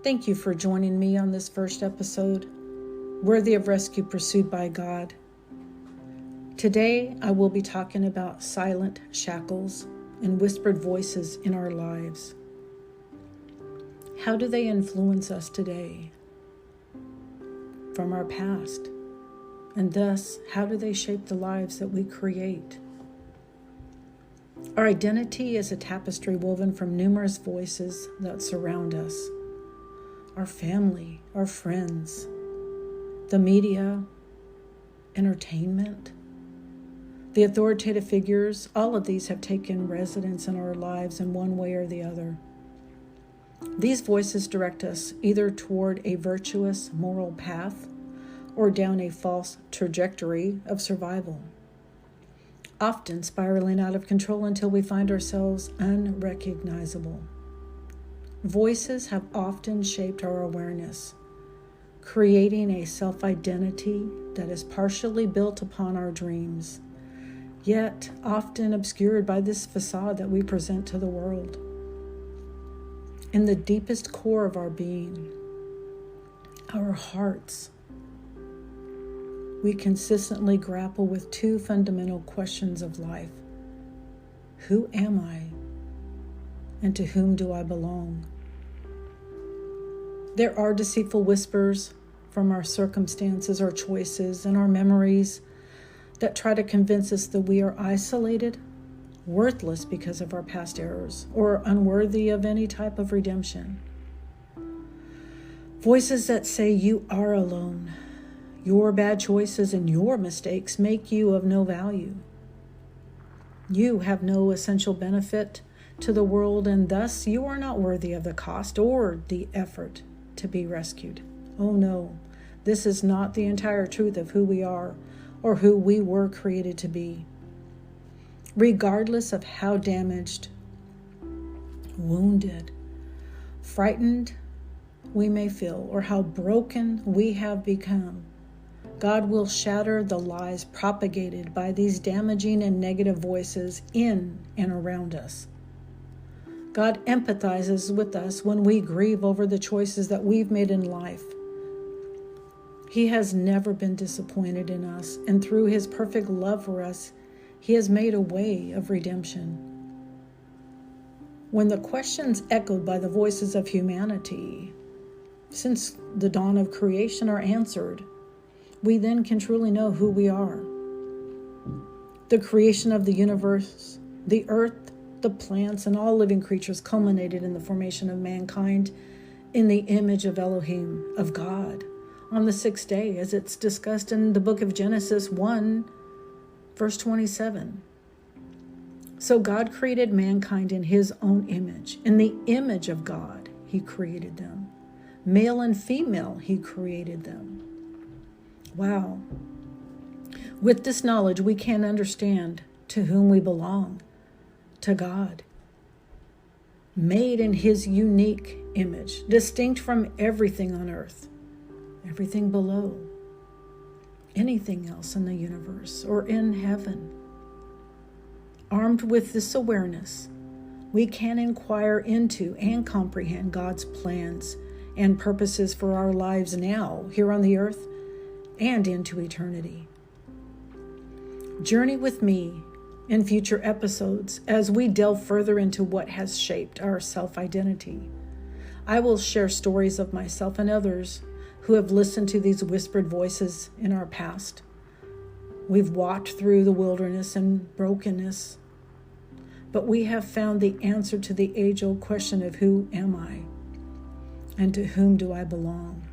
Thank you for joining me on this first episode, Worthy of Rescue Pursued by God. Today, I will be talking about silent shackles and whispered voices in our lives. How do they influence us today from our past? And thus, how do they shape the lives that we create? Our identity is a tapestry woven from numerous voices that surround us. Our family, our friends, the media, entertainment, the authoritative figures, all of these have taken residence in our lives in one way or the other. These voices direct us either toward a virtuous moral path or down a false trajectory of survival, often spiraling out of control until we find ourselves unrecognizable. Voices have often shaped our awareness, creating a self-identity that is partially built upon our dreams, yet often obscured by this facade that we present to the world. In the deepest core of our being, our hearts, we consistently grapple with two fundamental questions of life. Who am I? And to whom do I belong? There are deceitful whispers from our circumstances, our choices, and our memories that try to convince us that we are isolated, worthless because of our past errors, or unworthy of any type of redemption. Voices that say you are alone. Your bad choices and your mistakes make you of no value. You have no essential benefit to the world, and thus you are not worthy of the cost or the effort to be rescued. Oh no, this is not the entire truth of who we are or who we were created to be. Regardless of how damaged, wounded, frightened we may feel, or how broken we have become, God will shatter the lies propagated by these damaging and negative voices in and around us. God empathizes with us when we grieve over the choices that we've made in life. He has never been disappointed in us, and through His perfect love for us, He has made a way of redemption. When the questions echoed by the voices of humanity since the dawn of creation are answered, we then can truly know who we are. The creation of the universe, the earth, the plants, and all living creatures culminated in the formation of mankind in the image of Elohim, of God, on the sixth day, as it's discussed in the book of Genesis 1, verse 27. So God created mankind in His own image. In the image of God, He created them. Male and female, He created them. Wow. With this knowledge, we can understand to whom we belong. To God, made in His unique image, distinct from everything on earth, everything below, anything else in the universe or in heaven. Armed with this awareness, we can inquire into and comprehend God's plans and purposes for our lives now, here on the earth, and into eternity. Journey with me in future episodes as we delve further into what has shaped our self-identity. I will share stories of myself and others who have listened to these whispered voices in our past. We've walked through the wilderness and brokenness, but we have found the answer to the age-old question of who am I and to whom do I belong?